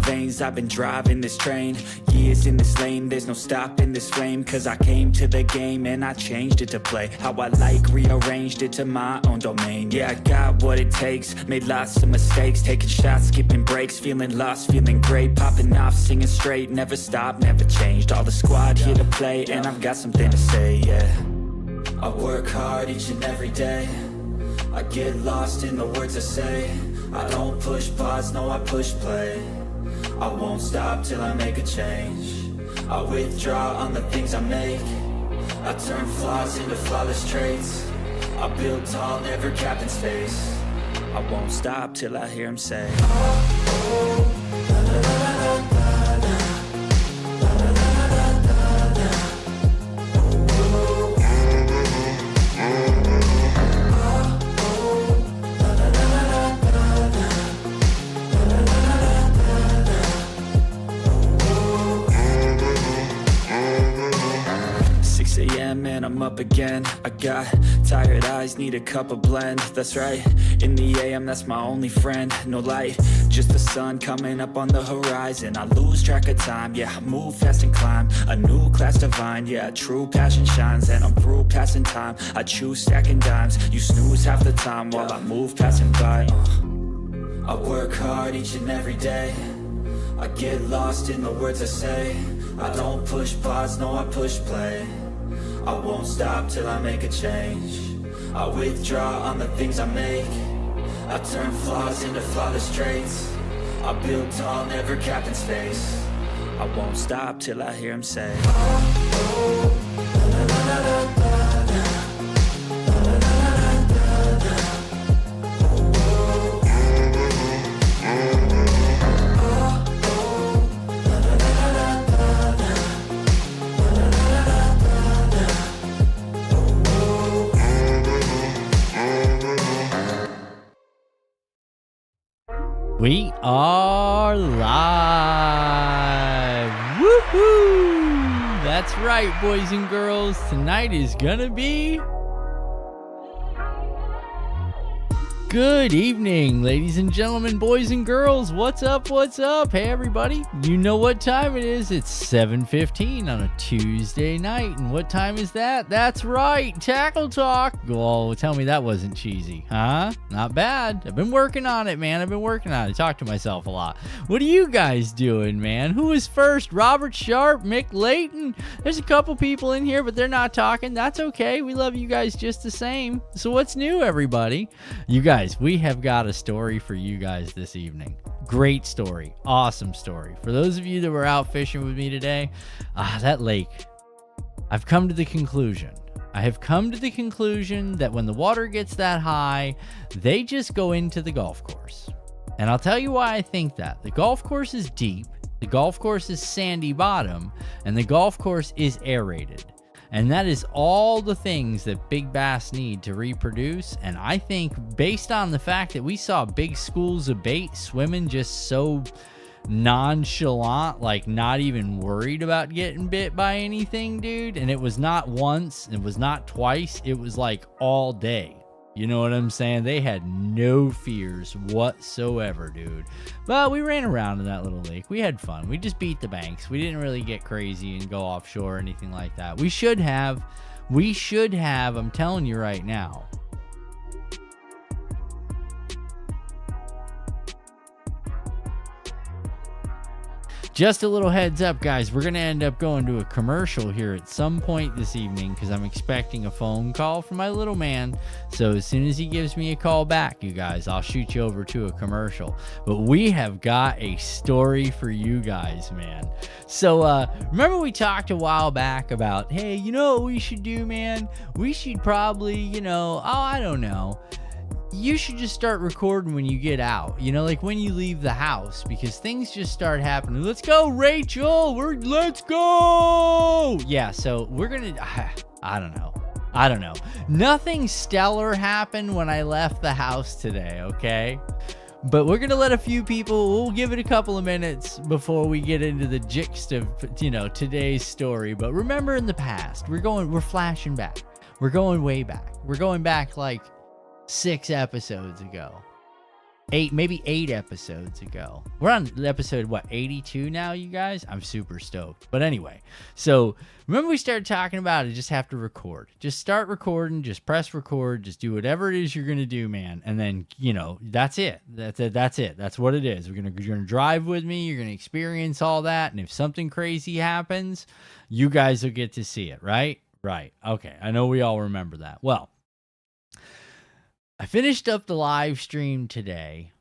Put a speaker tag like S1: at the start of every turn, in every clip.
S1: veins, I've been driving this train. Years in this lane, there's no stopping this flame. Cause I came to the game and I changed it to play how I like, rearranged it to my own domain. Yeah, I got what it takes, made lots of mistakes, taking shots, skipping breaks, feeling lost, feeling great, popping off, singing straight, never stopped, never changed. All the squad here to play, and I've got something to say, yeah. I work hard each and every day, I get lost in the words I say. I don't push pause, no I push play. I won't stop till I make a change. I withdraw on the things I make. I turn flaws into flawless traits. I build tall, never capped in space. I won't stop till I hear him say, oh, oh, la, la, la, la, la, la. And I'm up again. I got tired eyes, need a cup of blend. That's right, in the AM, that's my only friend. No light, just the sun coming up on the horizon. I lose track of time, yeah, I move fast and climb a new class divine, yeah, true passion shines. And I'm through passing time, I choose stacking dimes. You snooze half the time while I move passing by. I work hard each and every day, I get lost in the words I say. I don't push pause, no I push play. I won't stop till I make a change. I withdraw on the things I make. I turn flaws into flawless traits. I build tall, never capped in space. I won't stop till I hear him say, oh, oh, la, la, la, la, la, la.
S2: We are live. Woohoo! That's right, boys and girls. Tonight is gonna be good evening, ladies and gentlemen, boys and girls. What's up? What's up? Hey, everybody. You know what time it is. It's 7:15 on a Tuesday night. And what time is that? That's right. Tackle Talk. Well, tell me that wasn't cheesy, huh? Not bad. I've been working on it, man. I've been working on it. I talk to myself a lot. What are you guys doing, man? Who is first? Robert Sharp, Mick Layton. There's a couple people in here, but they're not talking. That's okay. We love you guys just the same. So what's new, everybody? You guys, we have got a story for you guys this evening. Great story. Awesome story. For those of you that were out fishing with me today, that lake, I have come to the conclusion that when the water gets that high, they just go into the golf course. And I'll tell you why I think that. The golf course is deep, the golf course is sandy bottom, and the golf course is aerated. And that is all the things that big bass need to reproduce. And I think based on the fact that we saw big schools of bait swimming just so nonchalant, like not even worried about getting bit by anything, dude. And it was not once, it was not twice, it was like all day. You know what I'm saying? They had no fears whatsoever, dude. But we ran around in that little lake. We had fun. We just beat the banks. We didn't really get crazy and go offshore or anything like that. We should have. I'm telling you right now. Just a little heads up, guys. We're going to end up going to a commercial here at some point this evening because I'm expecting a phone call from my little man. So as soon as he gives me a call back, you guys, I'll shoot you over to a commercial. But we have got a story for you guys, man. So remember we talked a while back about, hey, you know what we should do, man? We should probably, I don't know. You should just start recording when you get out, like when you leave the house, because things just start happening. Let's go, Rachel. Let's go. Yeah. So we're going to, I don't know. Nothing stellar happened when I left the house today. Okay. But we're going to let a few people, we'll give it a couple of minutes before we get into the gist of, today's story. But remember in the past, we're flashing back. We're going way back. We're going back like 6 episodes ago. maybe 8 episodes ago. We're on episode, what, 82 now, you guys? I'm super stoked. But anyway, so remember we started talking about it, just have to record. Just start recording, just press record, just do whatever it is you're going to do, man. And then, you know, that's it. That's it. That's what it is. You're going to drive with me. You're going to experience all that. And if something crazy happens, you guys will get to see it, right? Right. Okay. I know we all remember that. Well, I finished up the live stream today,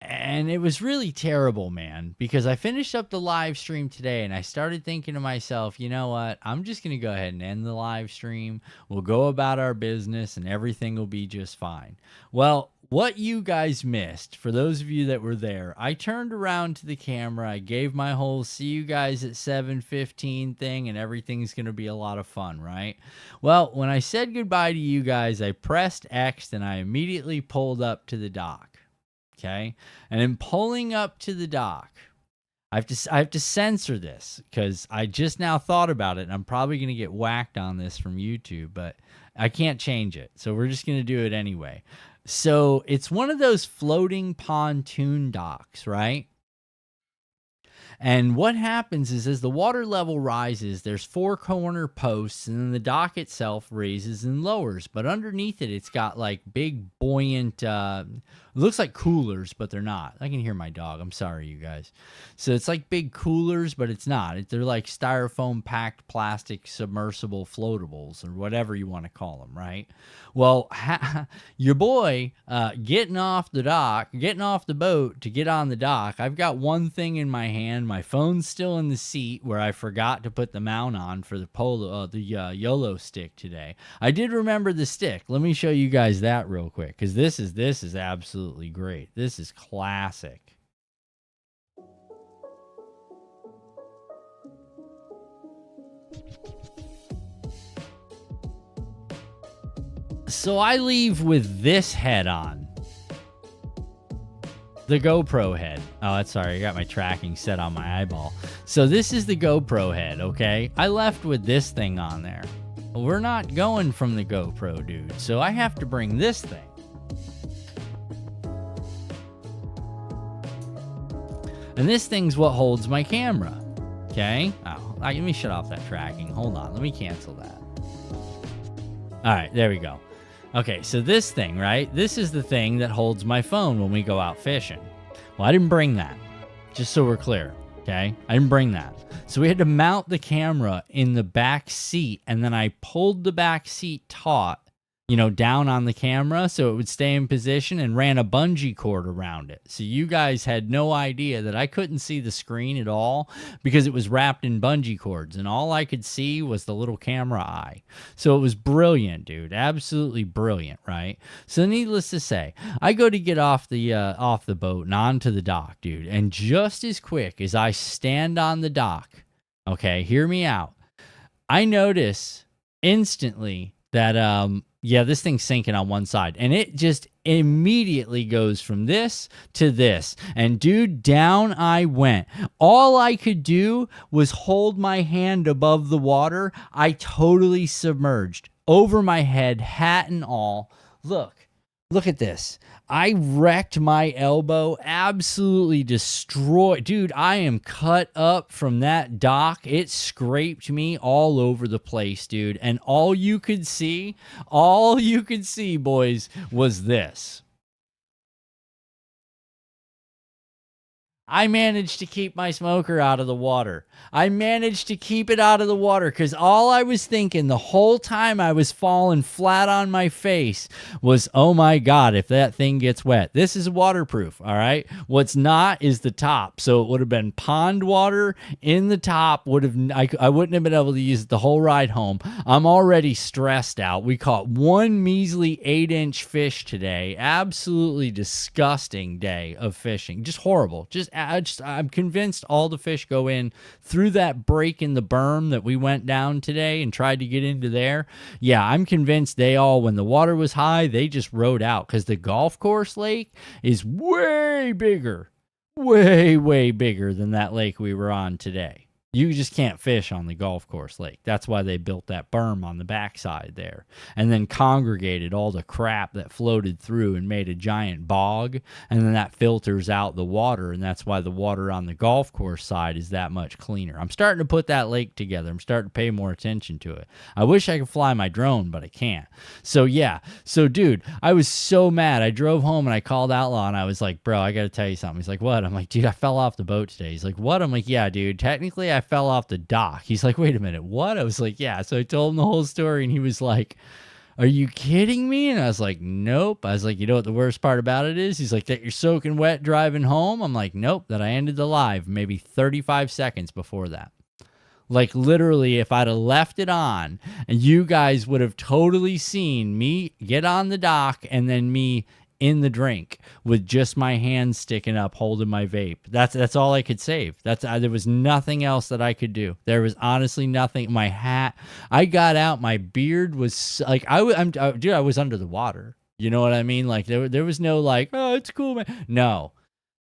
S2: and it was really terrible, man, because I finished up the live stream today and I started thinking to myself, you know what? I'm just going to go ahead and end the live stream. We'll go about our business and everything will be just fine. Well, what you guys missed, for those of you that were there, I turned around to the camera. I gave my whole see you guys at 7:15 thing, and everything's going to be a lot of fun, right? Well, when I said goodbye to you guys, I pressed X and I immediately pulled up to the dock. Okay? And in pulling up to the dock, I have to censor this because I just now thought about it, and I'm probably going to get whacked on this from YouTube, but I can't change it. So we're just going to do it anyway. So it's one of those floating pontoon docks, right? And what happens is as the water level rises, there's 4 corner posts, and then the dock itself raises and lowers. But underneath it, it's got like big buoyant, it looks like coolers, but they're not. I can hear my dog. I'm sorry, you guys. So it's like big coolers, but it's not. They're like styrofoam packed plastic submersible floatables or whatever you want to call them, right? Well, your boy getting off the boat to get on the dock. I've got one thing in my hand. My phone's still in the seat where I forgot to put the mount on for the YOLO stick today. I did remember the stick. Let me show you guys that real quick because this is absolutely great. This is classic. So I leave with this head on. The GoPro head. Oh, that's sorry. I got my tracking set on my eyeball. So this is the GoPro head, okay? I left with this thing on there. We're not going from the GoPro, dude. So I have to bring this thing. And this thing's what holds my camera, okay? Oh, let me shut off that tracking. Hold on. Let me cancel that. All right, there we go. Okay, so this thing, right? This is the thing that holds my phone when we go out fishing. Well, I didn't bring that, just so we're clear, okay? I didn't bring that. So we had to mount the camera in the back seat, and then I pulled the back seat taut, down on the camera so it would stay in position and ran a bungee cord around it. So you guys had no idea that I couldn't see the screen at all because it was wrapped in bungee cords and all I could see was the little camera eye. So it was brilliant, dude. Absolutely brilliant, right? So needless to say, I go to get off the boat and onto the dock, dude. And just as quick as I stand on the dock, okay, hear me out. I notice instantly that this thing's sinking on one side, and it just immediately goes from this to this, and dude, down I went. All I could do was hold my hand above the water. I totally submerged over my head, hat and all. Look at this. I wrecked my elbow, absolutely destroyed. Dude, I am cut up from that dock. It scraped me all over the place, dude. And all you could see, boys, was this. I managed to keep my smoker out of the water. I managed to keep it out of the water because all I was thinking the whole time I was falling flat on my face was, oh my God, if that thing gets wet. This is waterproof, all right? What's not is the top. So it would have been pond water in the top. I wouldn't have been able to use it the whole ride home. I'm already stressed out. We caught one measly 8-inch fish today. Absolutely disgusting day of fishing. Just horrible. I'm convinced all the fish go in through that break in the berm that we went down today and tried to get into there. Yeah, I'm convinced when the water was high, they just rode out because the golf course lake is way bigger, way bigger than that lake we were on today. You just can't fish on the golf course lake. That's why they built that berm on the backside there and then congregated all the crap that floated through and made a giant bog. And then that filters out the water. And that's why the water on the golf course side is that much cleaner. I'm starting to put that lake together. I'm starting to pay more attention to it. I wish I could fly my drone, but I can't. So, yeah. So, dude, I was so mad. I drove home and I called Outlaw and I was like, bro, I got to tell you something. He's like, what? I'm like, dude, I fell off the boat today. He's like, what? I'm like, yeah, dude, technically I fell off the dock. He's like, wait a minute, what? I was like, yeah. So I told him the whole story and he was like, are you kidding me? And I was like, nope. I was like, you know what the worst part about it is? He's like, that you're soaking wet driving home? I'm like, nope, that I ended the live maybe 35 seconds before that. Like literally, if I'd have left it on and you guys would have totally seen me get on the dock and then me in the drink with just my hand sticking up holding my vape. That's all I could save. There was nothing else that I could do. There was honestly nothing. My hat, I got out, my beard was like, I was under the water. You know what I mean? Like there was no like, oh, it's cool, man. No.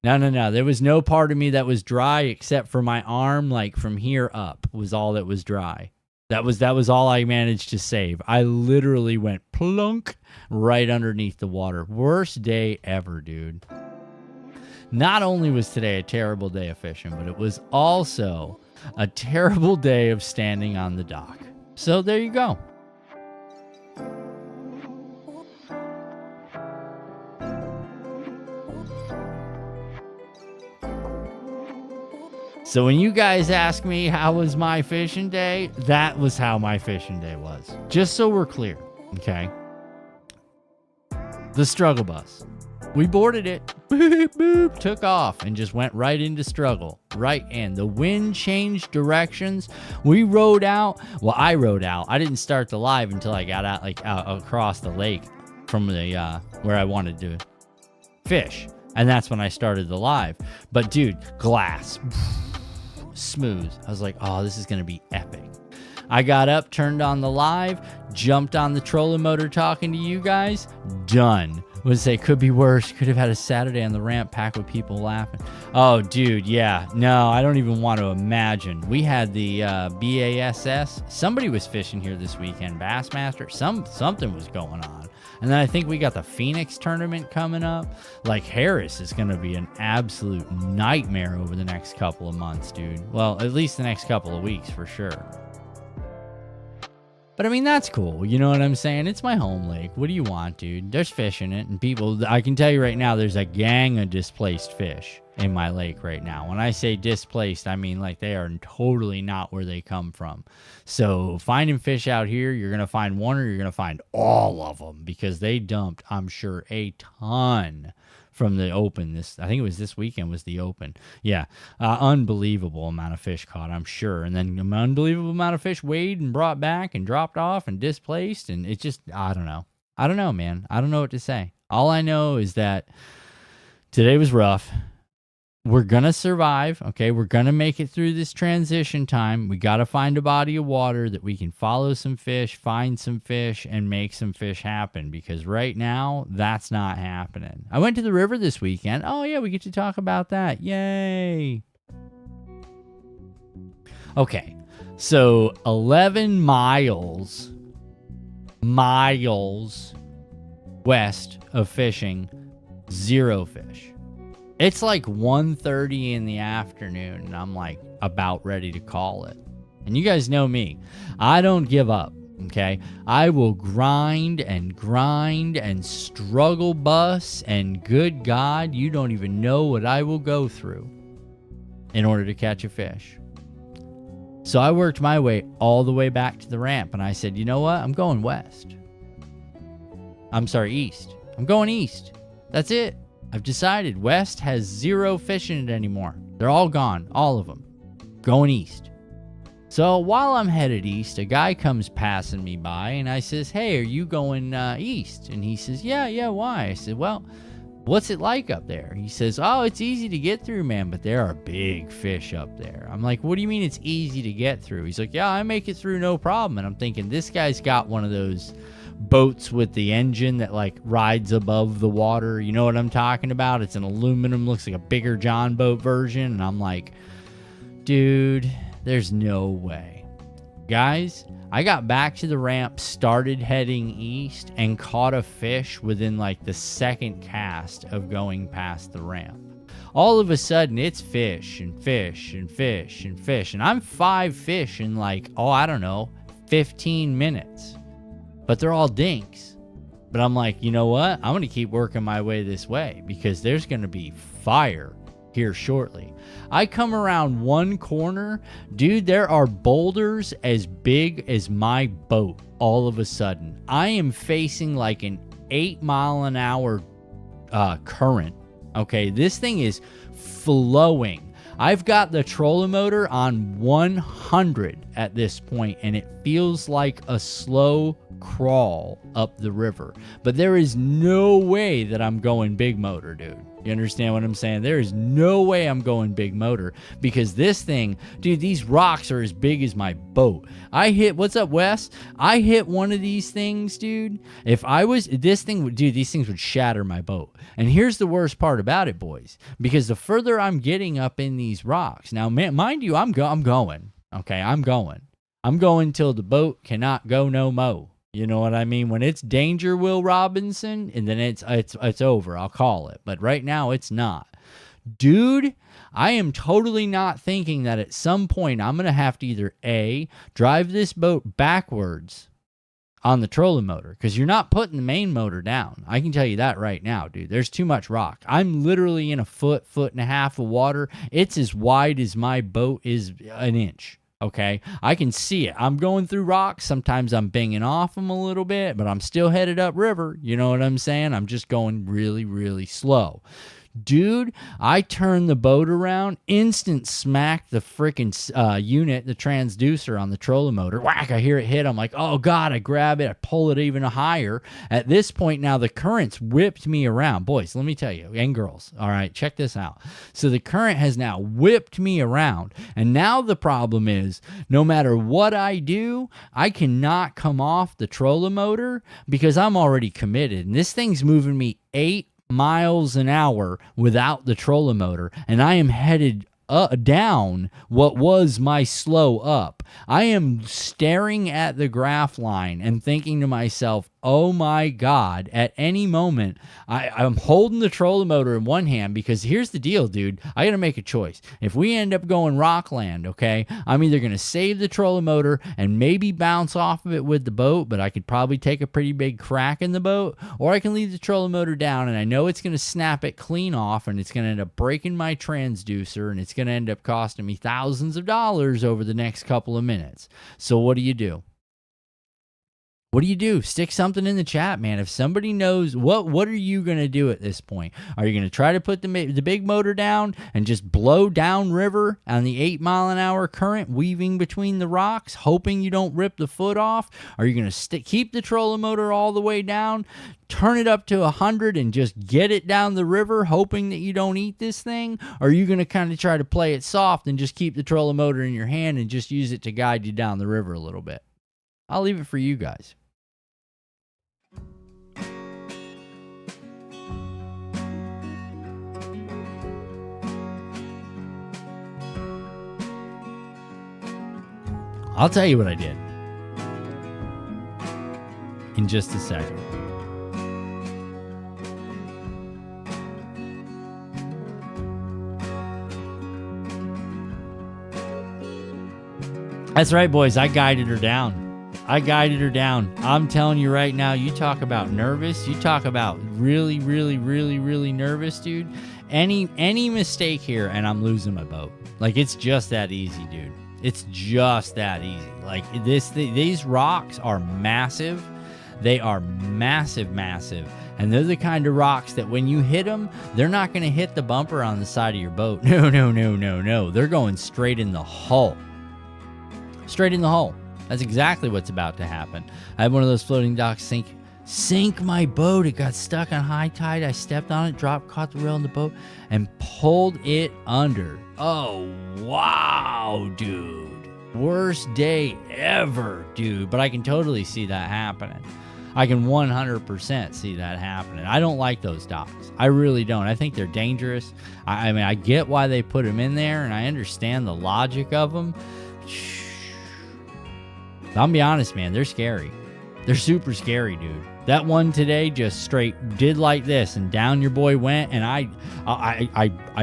S2: There was no part of me that was dry except for my arm, like from here up was all that was dry. That was all I managed to save. I literally went plunk right underneath the water. Worst day ever, dude. Not only was today a terrible day of fishing, but it was also a terrible day of standing on the dock. So there you go. So when you guys ask me how was my fishing day, that was how my fishing day was. Just so we're clear, okay? The struggle bus. We boarded it, boop, boop, took off, and just went right into struggle. Right in. The wind changed directions. We rode out. Well, I rode out. I didn't start the live until I got out, out across the lake from the where I wanted to fish. And that's when I started the live. But dude, glass. Smooth. I was like, oh, this is going to be epic. I got up, turned on the live, jumped on the trolling motor talking to you guys. Done. Would say could be worse. Could have had a Saturday on the ramp packed with people laughing. Oh, dude, yeah. No, I don't even want to imagine. We had the BASS. Somebody was fishing here this weekend. Bassmaster. Something was going on. And then I think we got the Phoenix tournament coming up. Like Harris is going to be an absolute nightmare over the next couple of months, dude. Well, at least the next couple of weeks for sure. But I mean, that's cool. You know what I'm saying? It's my home lake. What do you want, dude? There's fish in it. And people, I can tell you right now, there's a gang of displaced fish in my lake right now. When I say displaced, I mean like they are totally not where they come from. So finding fish out here, you're going to find one or you're going to find all of them because they dumped, I'm sure, a ton from the open. I think it was this weekend was the open. Yeah. Unbelievable amount of fish caught, I'm sure. And then an unbelievable amount of fish weighed and brought back and dropped off and displaced. And it just, I don't know. I don't know, man. I don't know what to say. All I know is that today was rough. We're going to survive, okay? We're going to make it through this transition time. We got to find a body of water that we can follow some fish, find some fish, and make some fish happen because right now, that's not happening. I went to the river this weekend. Oh, yeah, we get to talk about that. Yay. Okay, so 11 miles west of fishing, zero fish. It's like 1:30 in the afternoon, and I'm like about ready to call it. And you guys know me. I don't give up, okay? I will grind and struggle bus, and good God, you don't even know what I will go through in order to catch a fish. So I worked my way all the way back to the ramp, and I said, you know what? I'm going west. I'm sorry, east. I'm going east. That's it. I've decided west has zero fish in it anymore. They're all gone, all of them. Going east. So while I'm headed east, a guy comes passing me by and I says, hey, are you going east? And he says, yeah, why? I said, well, what's it like up there? He says, oh, it's easy to get through, man, but there are big fish up there. I'm like, what do you mean it's easy to get through? He's like, yeah, I make it through no problem. And I'm thinking, this guy's got one of those boats with the engine that like rides above the water. You know what I'm talking about? It's an aluminum, looks like a bigger John boat version. And I'm like, dude, There's no way. Guys, I got back to the ramp, started heading east, and caught a fish within like the second cast of going past the ramp. All of a sudden, it's fish and fish and fish and fish. And I'm 5 fish in like, I don't know, 15 minutes. But they're all dinks. But I'm like, you know what? I'm going to keep working my way this way because there's going to be fire here shortly. I come around one corner, dude, there are boulders as big as my boat all of a sudden. I am facing like an 8-mile-an-hour current. Okay, this thing is flowing. I've got the trolling motor on 100 at this point, and it feels like a slow crawl up the river. But there is no way that I'm going big motor, dude. You understand what I'm saying? There is no way I'm going big motor because this thing, dude, these rocks are as big as my boat. What's up, Wes? I hit one of these things, dude. If I was, these things would shatter my boat. And here's the worst part about it, boys, because the further I'm getting up in these rocks, now, mind you, I'm going. Okay, I'm going till the boat cannot go no mo. You know what I mean? When it's danger, Will Robinson, and then it's over. I'll call it. But right now, it's not. Dude, I am totally not thinking that at some point I'm going to have to either A, drive this boat backwards on the trolling motor, because you're not putting the main motor down. I can tell you that right now, dude. There's too much rock. I'm literally in a foot and a half of water. It's as wide as my boat is an inch. Okay, I can see it. I'm going through rocks. Sometimes I'm banging off them a little bit, but I'm still headed upriver. You know what I'm saying? I'm just going really, really slow. Dude, I turn the boat around, instant smack the freaking unit, the transducer on the trolling motor. Whack, I hear it hit. I'm like, oh God, I grab it. I pull it even higher. At this point now, the current's whipped me around. Boys, let me tell you, and girls, all right, check this out. So the current has now whipped me around. And now the problem is, no matter what I do, I cannot come off the trolling motor because I'm already committed. And this thing's moving me 8 miles an hour without the trolling motor, and I am headed down what was my slow up. I am staring at the graph line and thinking to myself, oh my God, at any moment, I'm holding the trolling motor in one hand because here's the deal, dude. I got to make a choice. If we end up going rockland, okay, I'm either going to save the trolling motor and maybe bounce off of it with the boat, but I could probably take a pretty big crack in the boat, or I can leave the trolling motor down and I know it's going to snap it clean off and it's going to end up breaking my transducer and it's going to end up costing me thousands of dollars over the next couple of minutes. So what do you do? What do you do? Stick something in the chat, man. If somebody knows, what are you going to do at this point? Are you going to try to put the big motor down and just blow down river on the 8-mile-an-hour current weaving between the rocks, hoping you don't rip the foot off? Are you going to keep the trolling motor all the way down, turn it up to 100 and just get it down the river, hoping that you don't eat this thing? Or are you going to kind of try to play it soft and just keep the trolling motor in your hand and just use it to guide you down the river a little bit? I'll leave it for you guys. I'll tell you what I did in just a second. That's right, boys. I guided her down. I'm telling you right now, you talk about nervous. You talk about really, really, really, really nervous, dude. Any mistake here and I'm losing my boat. Like, it's just that easy, dude. It's just that easy. Like, these rocks are massive. They are massive, massive. And they're the kind of rocks that when you hit them, they're not going to hit the bumper on the side of your boat. No. They're going straight in the hull. Straight in the hull. That's exactly what's about to happen. I had one of those floating docks sink my boat. It got stuck on high tide. I stepped on it, dropped, caught the rail in the boat, and pulled it under. Oh, wow, dude. Worst day ever, dude. But I can totally see that happening. I can 100% see that happening. I don't like those docks. I really don't. I think they're dangerous. I mean, I get why they put them in there, and I understand the logic of them. I'll be honest, man, they're scary. They're super scary, dude. That one today just straight did like this, and down your boy went, and I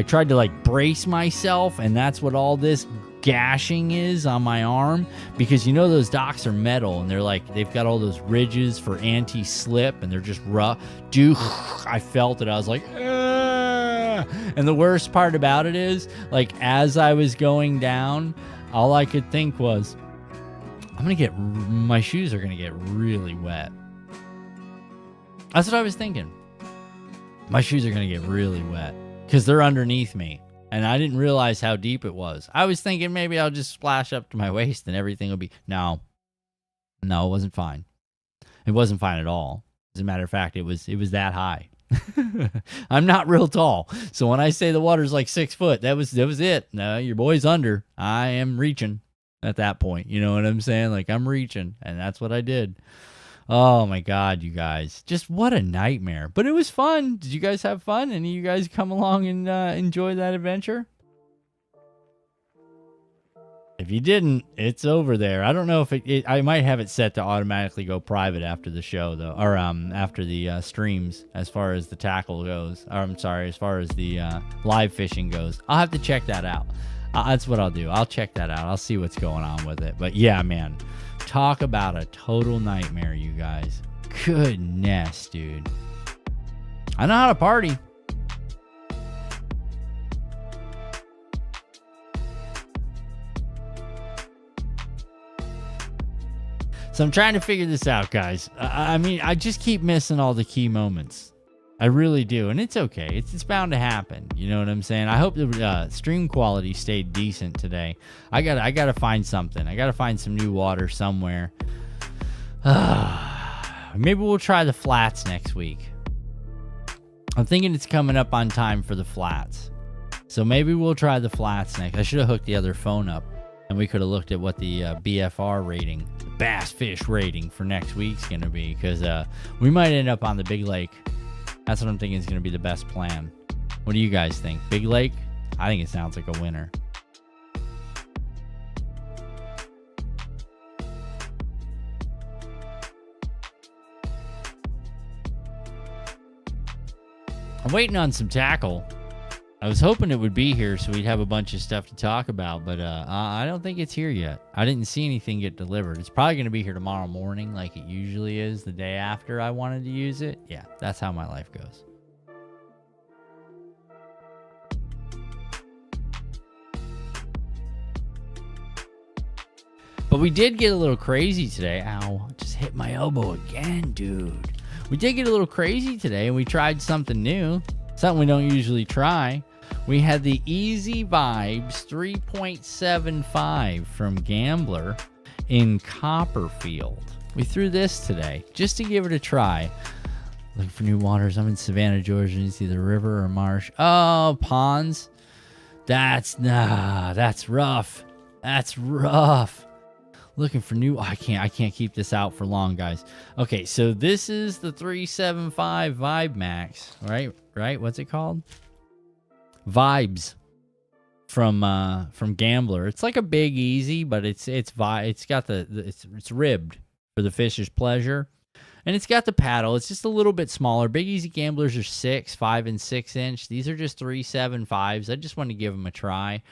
S2: tried to like brace myself, and that's what all this gashing is on my arm, because you know those docks are metal, and they've got all those ridges for anti-slip, and they're just rough. Dude, I felt it. I was like, ah! And the worst part about it is, like, as I was going down, all I could think was, my shoes are gonna get really wet. That's what I was thinking. My shoes are gonna get really wet because they're underneath me, and I didn't realize how deep it was. I was thinking maybe I'll just splash up to my waist and everything will be. No, it wasn't fine. It wasn't fine at all. As a matter of fact, it was that high. I'm not real tall, so when I say the water's like 6 foot, that was it. No, your boy's under. I am reaching. At that point, you know what I'm saying? Like, I'm reaching, and that's what I did. Oh my God, you guys, just what a nightmare. But it was fun. Did you guys have fun? Any of you guys come along and enjoy that adventure? If you didn't, it's over there. I don't know if I might have it set to automatically go private after the show, though, or after the streams, as far as the tackle goes. Or, I'm sorry, as far as the live fishing goes. I'll have to check that out. That's what I'll do. I'll check that out. I'll see what's going on with it. But yeah, man, talk about a total nightmare, you guys. Goodness, dude. I know how to party. So I'm trying to figure this out, guys. I mean, I just keep missing all the key moments. I really do, and it's okay. It's bound to happen. You know what I'm saying? I hope the stream quality stayed decent today. I gotta find something. I gotta find some new water somewhere. Maybe we'll try the flats next week. I'm thinking it's coming up on time for the flats, so maybe we'll try the flats next. I should have hooked the other phone up, and we could have looked at what the BFR rating, the bass fish rating for next week's gonna be, because we might end up on the big lake. That's what I'm thinking is going to be the best plan. What do you guys think? Big Lake? I think it sounds like a winner. I'm waiting on some tackle. I was hoping it would be here so we'd have a bunch of stuff to talk about, but I don't think it's here yet. I didn't see anything get delivered. It's probably going to be here tomorrow morning like it usually is the day after I wanted to use it. Yeah, that's how my life goes. But we did get a little crazy today. Ow, just hit my elbow again, dude. We did get a little crazy today, and we tried something new. Something we don't usually try. We had the Easy Vibes 3.75 from Gambler in Copperfield. We threw this today just to give it a try. Looking for new waters. I'm in Savannah, Georgia. It's either river or marsh. Oh, ponds. That's rough. That's rough. Looking for new. Oh, I can't keep this out for long, guys. Okay, so this is the 375 Vibe Max, right? What's it called? Vibes from Gambler. It's like a Big Easy, but it's got it's ribbed for the fish's pleasure, and it's got the paddle. It's just a little bit smaller. Big Easy Gamblers are 6, 5, and 6 inch. These are just 375s. I just wanted to give them a try.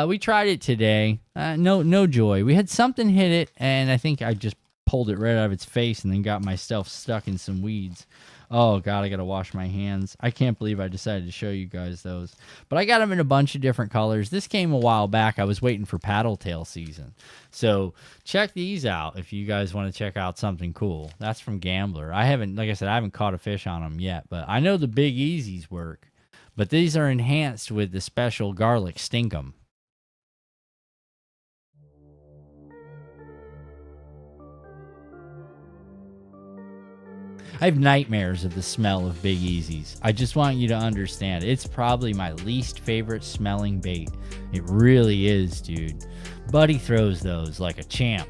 S2: We tried it today. No joy. We had something hit it, and I think I just pulled it right out of its face and then got myself stuck in some weeds. Oh, God, I got to wash my hands. I can't believe I decided to show you guys those. But I got them in a bunch of different colors. This came a while back. I was waiting for paddle tail season. So check these out if you guys want to check out something cool. That's from Gambler. Like I said, I haven't caught a fish on them yet. But I know the Big Easies work. But these are enhanced with the special garlic stinkum. I have nightmares of the smell of Big Easies. I just want you to understand. It's probably my least favorite smelling bait. It really is, dude. Buddy throws those like a champ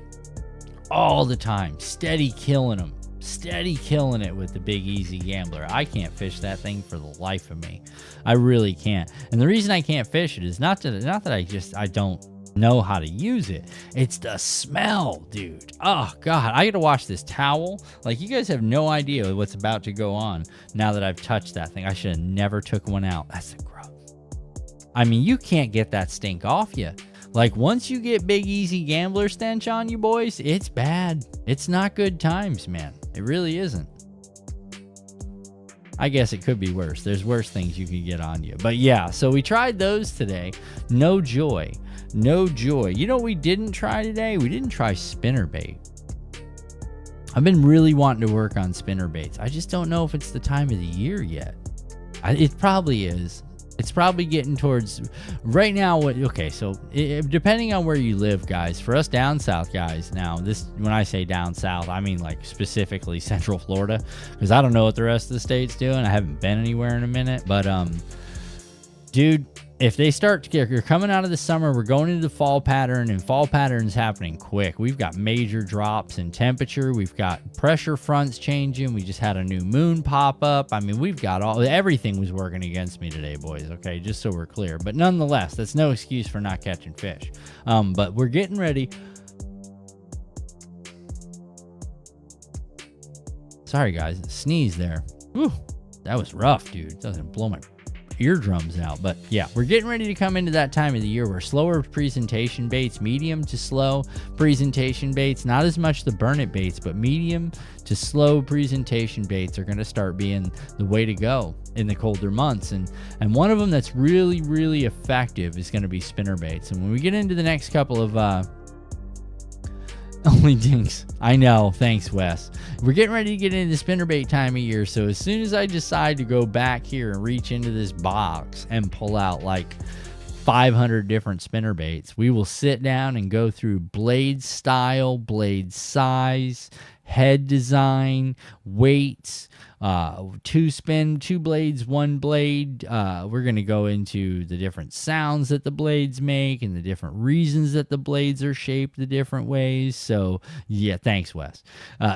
S2: all the time. Steady killing them. Steady killing it with the Big Easy Gambler. I can't fish that thing for the life of me. I really can't. And the reason I can't fish it is not that I don't know how to use it. It's the smell, dude. Oh God, I gotta wash this towel. Like, you guys have no idea what's about to go on now that I've touched that thing. I should have never took one out. That's the gross. I mean, you can't get that stink off you. Like, once you get Big Easy Gambler stench on you boys, it's bad. It's not good times, man. It really isn't. I guess it could be worse. There's worse things you could get on you. But yeah, so we tried those today. No joy. No joy. You know what we didn't try today? We didn't try spinnerbait. I've been really wanting to work on spinnerbaits. I just don't know if it's the time of the year yet. It probably is. It's probably getting towards right now. Okay, so depending on where you live, guys, for us down south guys, now this, when I say down south, I mean like specifically Central Florida, because I don't know what the rest of the state's doing. I haven't been anywhere in a minute, but dude, if they start to get, you're coming out of the summer, we're going into the fall pattern, and fall pattern's happening quick. We've got major drops in temperature. We've got pressure fronts changing. We just had a new moon pop up. I mean, we've got everything was working against me today, boys. Okay, just so we're clear. But nonetheless, that's no excuse for not catching fish. But we're getting ready. Sorry, guys, sneeze there. Whew, that was rough, dude. Doesn't blow my eardrums out. But yeah, we're getting ready to come into that time of the year where slower presentation baits, medium to slow presentation baits, not as much the burn it baits, but medium to slow presentation baits are going to start being the way to go in the colder months. And one of them that's really, really effective is going to be spinner baits. And when we get into the next couple of only dinks. I know. Thanks, Wes. We're getting ready to get into spinnerbait time of year. So as soon as I decide to go back here and reach into this box and pull out like 500 different spinnerbaits, we will sit down and go through blade style, blade size, head design, weights, 2 blades, 1 blade. We're going to go into the different sounds that the blades make and the different reasons that the blades are shaped the different ways. So yeah, thanks, Wes.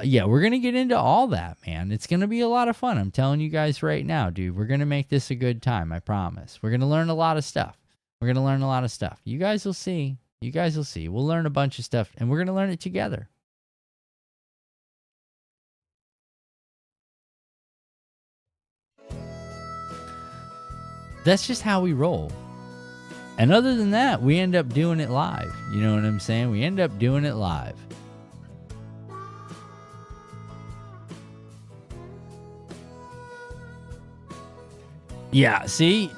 S2: Yeah, we're going to get into all that, man. It's going to be a lot of fun. I'm telling you guys right now, dude, we're going to make this a good time. I promise. We're going to learn a lot of stuff. We're going to learn a lot of stuff. You guys will see. You guys will see. We'll learn a bunch of stuff, and we're going to learn it together. That's just how we roll. And other than that, we end up doing it live. You know what I'm saying? We end up doing it live. Yeah, see?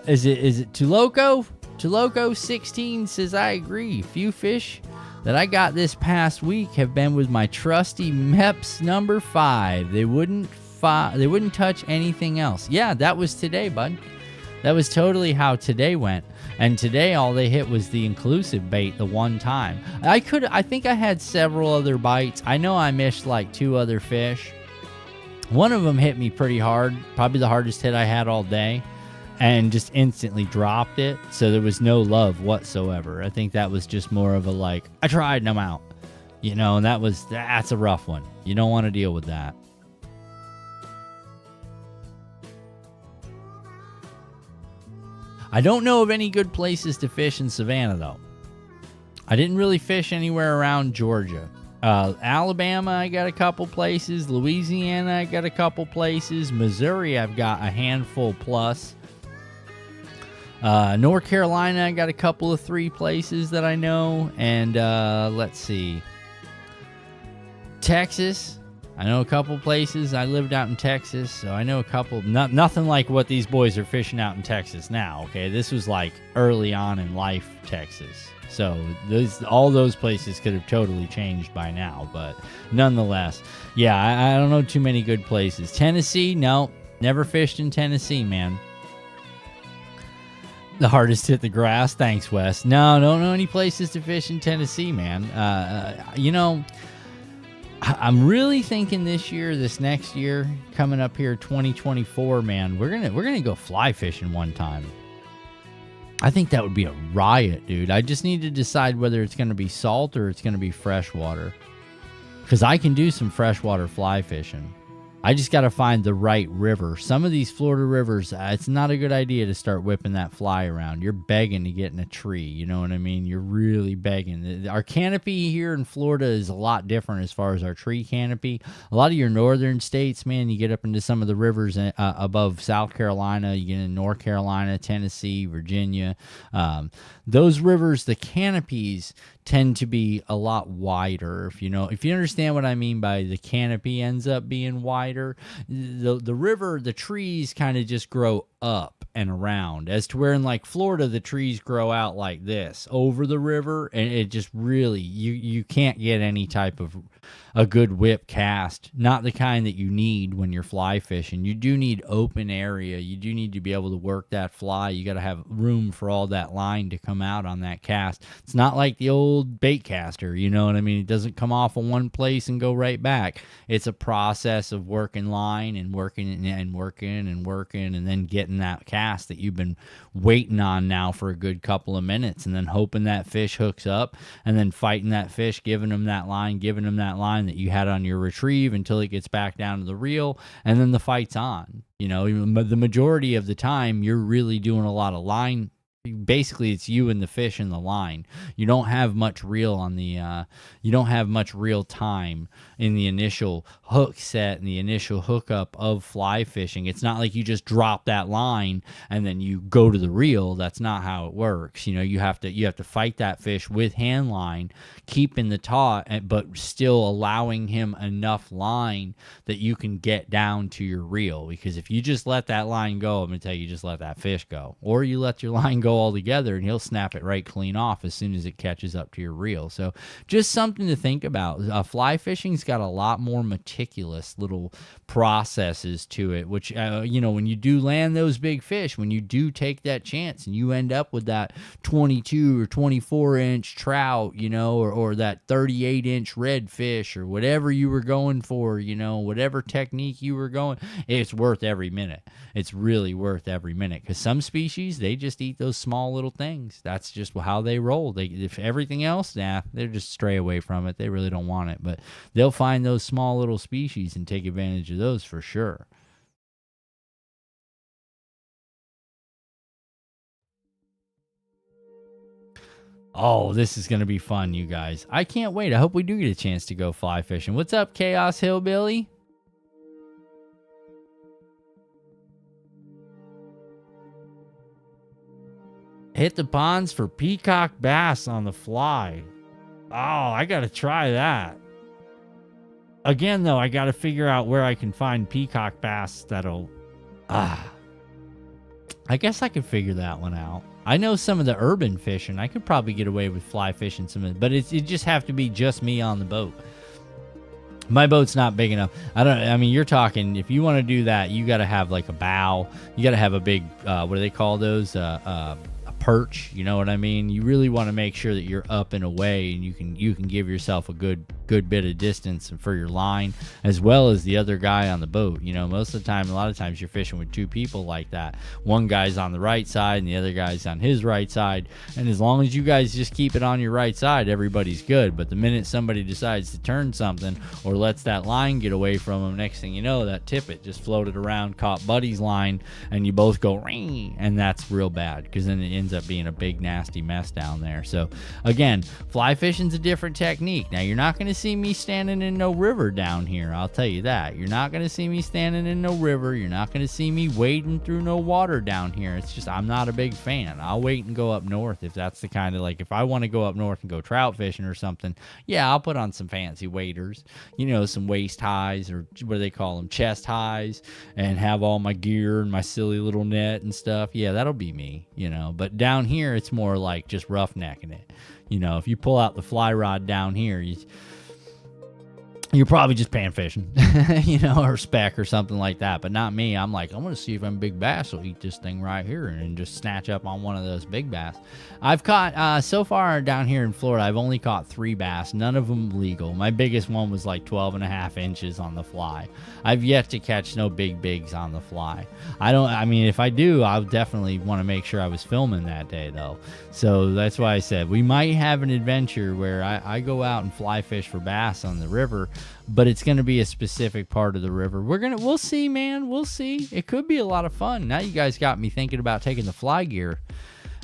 S2: Is it Tuloco? Tuloco 16 says, I agree. Few fish that I got this past week have been with my trusty MEPS number 5. They wouldn't touch anything else. Yeah, that was today, bud. That was totally how today went. And today all they hit was the inclusive bait the one time. I think I had several other bites. I know I missed like 2 other fish. One of them hit me pretty hard, probably the hardest hit I had all day, and just instantly dropped it. So there was no love whatsoever. I think that was just more of a like, I tried and I'm out. You know, and that's a rough one. You don't want to deal with that. I don't know of any good places to fish in Savannah, though. I didn't really fish anywhere around Georgia. Alabama, I got a couple places. Louisiana, I got a couple places. Missouri, I've got a handful plus. North Carolina, I got a couple of 3 places that I know. And let's see. Texas, I know a couple places. I lived out in Texas, so I know a couple. Nothing like what these boys are fishing out in Texas now, okay? This was like early on in life Texas. So all those places could have totally changed by now, but nonetheless, yeah, I don't know too many good places. Tennessee, no, never fished in Tennessee, man. The hardest hit the grass. Thanks, Wes. No, don't know any places to fish in Tennessee, man. You know, I'm really thinking this next year, coming up here, 2024, man, we're gonna go fly fishing one time. I think that would be a riot, dude. I just need to decide whether it's gonna be salt or it's gonna be freshwater, because I can do some freshwater fly fishing. I just got to find the right river. Some of these Florida rivers, it's not a good idea to start whipping that fly around. You're begging to get in a tree. You know what I mean? You're really begging. Our canopy here in Florida is a lot different as far as our tree canopy. A lot of your northern states, man, you get up into some of the rivers above South Carolina, you get in North Carolina, Tennessee, Virginia. Those rivers, the canopies tend to be a lot wider. If you understand what I mean by the canopy ends up being wider, the river, the trees kind of just grow up and around, as to where in like Florida the trees grow out like this over the river, and it just really you can't get any type of a good whip cast, not the kind that you need when you're fly fishing. You do need open area. You do need to be able to work that fly. You got to have room for all that line to come out on that cast. It's not like the old bait caster, you know what I mean? It doesn't come off in one place and go right back. It's a process of working line and working and working and working, and then getting that cast that you've been waiting on now for a good couple of minutes, and then hoping that fish hooks up, and then fighting that fish, giving him that line that you had on your retrieve until it gets back down to the reel, and then the fight's on. The majority of the time you're really doing a lot of line. Basically, it's you and the fish in the line. You don't have much reel on the you don't have much real time in the initial hook set and the initial hookup of fly fishing. It's not like you just drop that line and then you go to the reel. That's not how it works. You have to fight that fish with hand line, keeping the taut, but still allowing him enough line that you can get down to your reel. Because if you just let that line go, I'm gonna tell you, just let that fish go, or you let your line go all together, and he'll snap it right clean off as soon as it catches up to your reel. So just something to think about. Fly fishing's got a lot more meticulous little processes to it, which when you do land those big fish, when you do take that chance and you end up with that 22 or 24 inch trout, or that 38 inch redfish, or whatever you were going for, whatever technique you were going, it's worth every minute. It's really worth every minute, because some species, they just eat those small little things. That's just how they roll. If everything else, they're just stray away from it. They really don't want it, but they'll find those small little species and take advantage of those for sure. Oh, this is going to be fun, you guys. I can't wait. I hope we do get a chance to go fly fishing. What's up, Chaos Hillbilly? Hit the ponds for peacock bass on the fly. Oh, I got to try that. Again, though, I got to figure out where I can find peacock bass that'll... I guess I could figure that one out. I know some of the urban fishing. I could probably get away with fly fishing some of it, but it just have to be just me on the boat. My boat's not big enough. You're talking, if you want to do that, you got to have like a bow. You got to have a big, what do they call those? A perch, you know what I mean? You really want to make sure that you're up and away, and you can give yourself a good bit of distance for your line, as well as the other guy on the boat. Most of the time, a lot of times you're fishing with two people like that. One guy's on the right side and the other guy's on his right side, and as long as you guys just keep it on your right side, everybody's good. But the minute somebody decides to turn something or lets that line get away from them, next thing you know, that tippet just floated around, caught Buddy's line, and you both go ring, and that's real bad, because then it ends up being a big nasty mess down there. So again, fly fishing's a different technique. Now, you're not going to see me standing in no river down here, I'll tell you that. You're not going to see me standing in no river. You're not going to see me wading through no water down here. It's just, I'm not a big fan. I'll wait and go up north if that's the kind of, like, if I want to go up north and go trout fishing or something, yeah, I'll put on some fancy waders, some waist highs, or what do they call them, chest highs, and have all my gear and my silly little net and stuff. Yeah, that'll be me, but down here it's more like just roughnecking it. If you pull out the fly rod down here, you're probably just pan fishing, or speck or something like that. But not me. I'm like, I want to see if I'm big bass will eat this thing right here and just snatch up on one of those big bass. I've caught, so far down here in Florida, I've only caught 3 bass, none of them legal. My biggest one was like 12.5 inches on the fly. I've yet to catch no big bigs on the fly. If I do, I'll definitely want to make sure I was filming that day though. So that's why I said we might have an adventure where I go out and fly fish for bass on the river, but it's going to be a specific part of the river. We'll see, man. We'll see. It could be a lot of fun. Now you guys got me thinking about taking the fly gear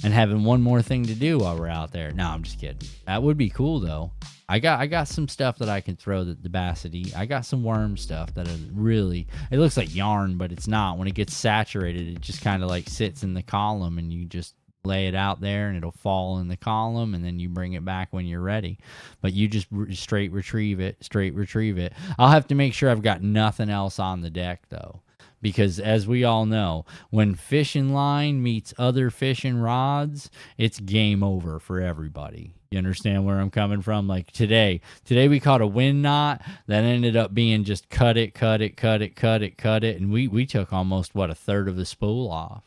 S2: and having one more thing to do while we're out there. No, I'm just kidding. That would be cool though. I got some stuff that I can throw the bass would eat. I got some worm stuff that are really, it looks like yarn, but it's not. When it gets saturated, it just kind of like sits in the column, and you just lay it out there and it'll fall in the column, and then you bring it back when you're ready. But you just straight retrieve it. I'll have to make sure I've got nothing else on the deck though. Because as we all know, when fishing line meets other fishing rods, it's game over for everybody. You understand where I'm coming from? Like today we caught a wind knot that ended up being just cut it. And we took almost, a third of the spool off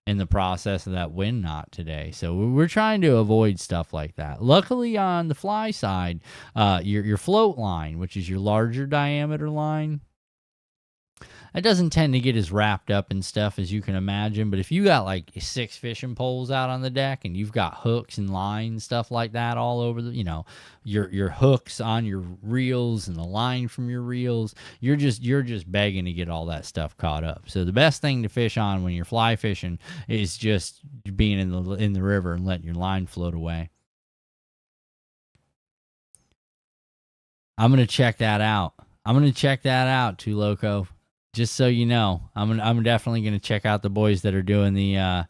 S2: in the process of that wind knot today. So we're trying to avoid stuff like that. Luckily on the fly side, your float line, which is your larger diameter line, it doesn't tend to get as wrapped up in stuff as you can imagine. But if you got like 6 fishing poles out on the deck and you've got hooks and lines, stuff like that all over your hooks on your reels and the line from your reels, you're just begging to get all that stuff caught up. So the best thing to fish on when you're fly fishing is just being in the river and letting your line float away. I'm going to check that out. Too Loco. Just so you know, I'm definitely going to check out the boys that are doing the,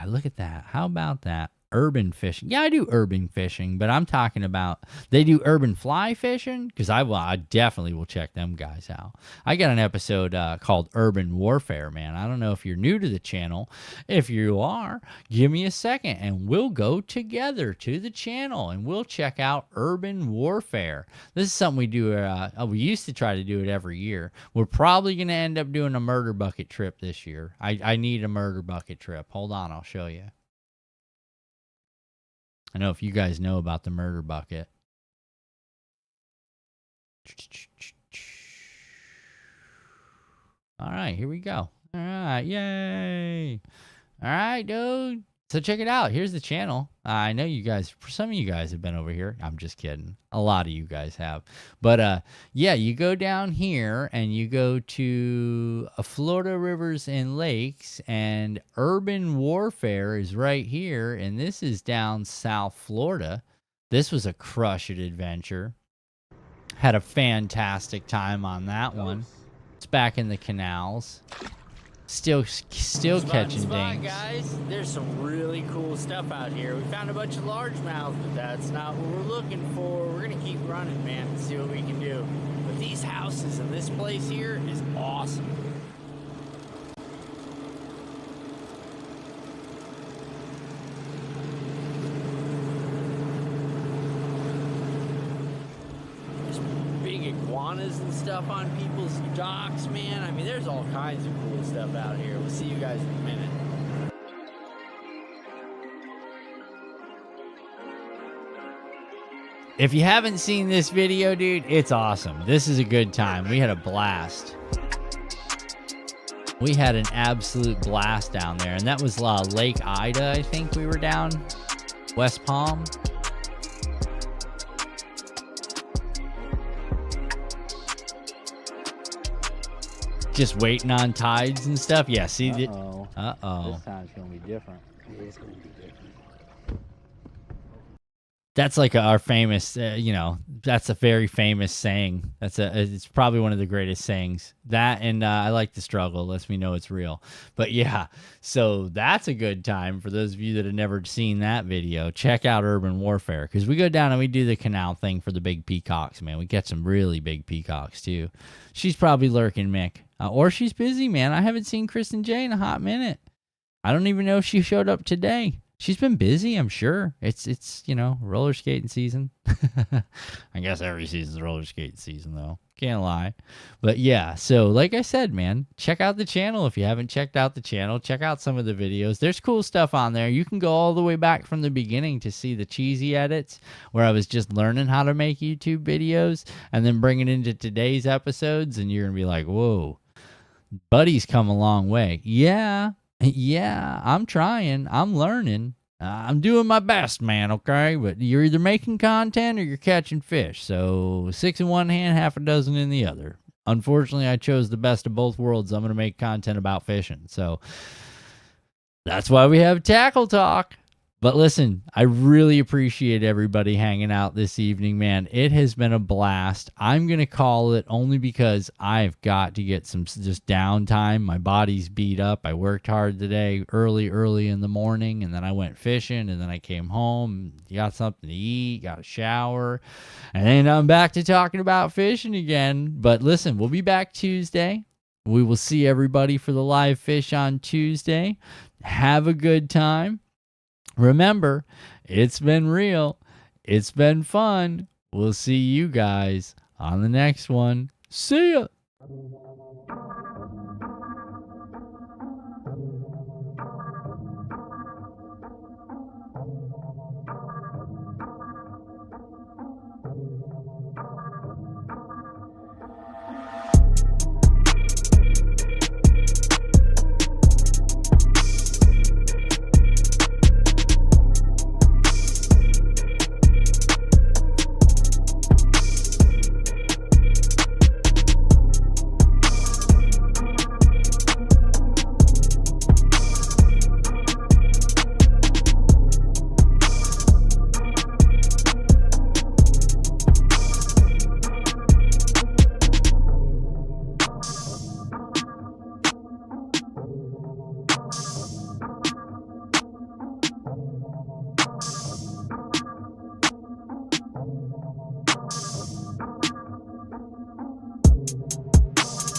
S2: look at that. How about that? Urban fishing. Yeah, I do urban fishing, but I'm talking about they do urban fly fishing, because I definitely will check them guys out. I got an episode called Urban Warfare, man. I don't know if you're new to the channel. If you are, give me a second and we'll go together to the channel and we'll check out Urban Warfare. This is something we do. We used to try to do it every year. We're probably going to end up doing a murder bucket trip this year. I need a murder bucket trip. Hold on, I'll show you. I know if you guys know about the murder bucket. All right, here we go. All right, yay. All right, dude. So check it out. Here's the channel. I know you guys, some of you guys have been over here. I'm just kidding. A lot of you guys have. But yeah, you go down here and you go to Florida Rivers and Lakes, and Urban Warfare is right here. And this is down South Florida. This was a crush it adventure. Had a fantastic time on that one. It's back in the canals. Still catching dings. Guys, there's some really cool stuff out here. We found a bunch of largemouths, but that's not what we're looking for. We're gonna keep running, man, and see what we can do. But these houses and this place here is awesome. Iguanas and stuff on people's docks, man. I mean, there's all kinds of cool stuff out here. We'll see you guys in a minute. If you haven't seen this video, dude, it's awesome. This is a good time. We had a blast. We had an absolute blast down there, and that was Lake Ida, I think we were down. West Palm. Just waiting on tides and stuff. Yeah, see. Uh-oh. This time's going to be different.
S3: Yeah, it's going to be different.
S2: That's like our famous, that's a very famous saying. It's probably one of the greatest sayings. That and I like the struggle. Lets me know it's real. But yeah, so that's a good time for those of you that have never seen that video. Check out Urban Warfare, because we go down and we do the canal thing for the big peacocks, man. We get some really big peacocks too. She's probably lurking, Mick. Or she's busy, man. I haven't seen Kristen J in a hot minute. I don't even know if she showed up today. She's been busy, I'm sure. It's roller skating season. I guess every season's roller skating season, though. Can't lie. But yeah, so like I said, man, check out the channel if you haven't checked out the channel. Check out some of the videos. There's cool stuff on there. You can go all the way back from the beginning to see the cheesy edits where I was just learning how to make YouTube videos and then bring it into today's episodes, and you're going to be like, whoa, buddy's come a long way. Yeah, I'm trying. I'm learning. I'm doing my best, man, okay? But you're either making content or you're catching fish. So 6 in one hand, half a dozen in the other. Unfortunately, I chose the best of both worlds. I'm going to make content about fishing. So that's why we have Tackle Talk. But listen, I really appreciate everybody hanging out this evening, man. It has been a blast. I'm going to call it only because I've got to get some just downtime. My body's beat up. I worked hard today, early in the morning, and then I went fishing, and then I came home, got something to eat, got a shower, and then I'm back to talking about fishing again. But listen, we'll be back Tuesday. We will see everybody for the live fish on Tuesday. Have a good time. Remember, it's been real. It's been fun. We'll see you guys on the next one. See ya.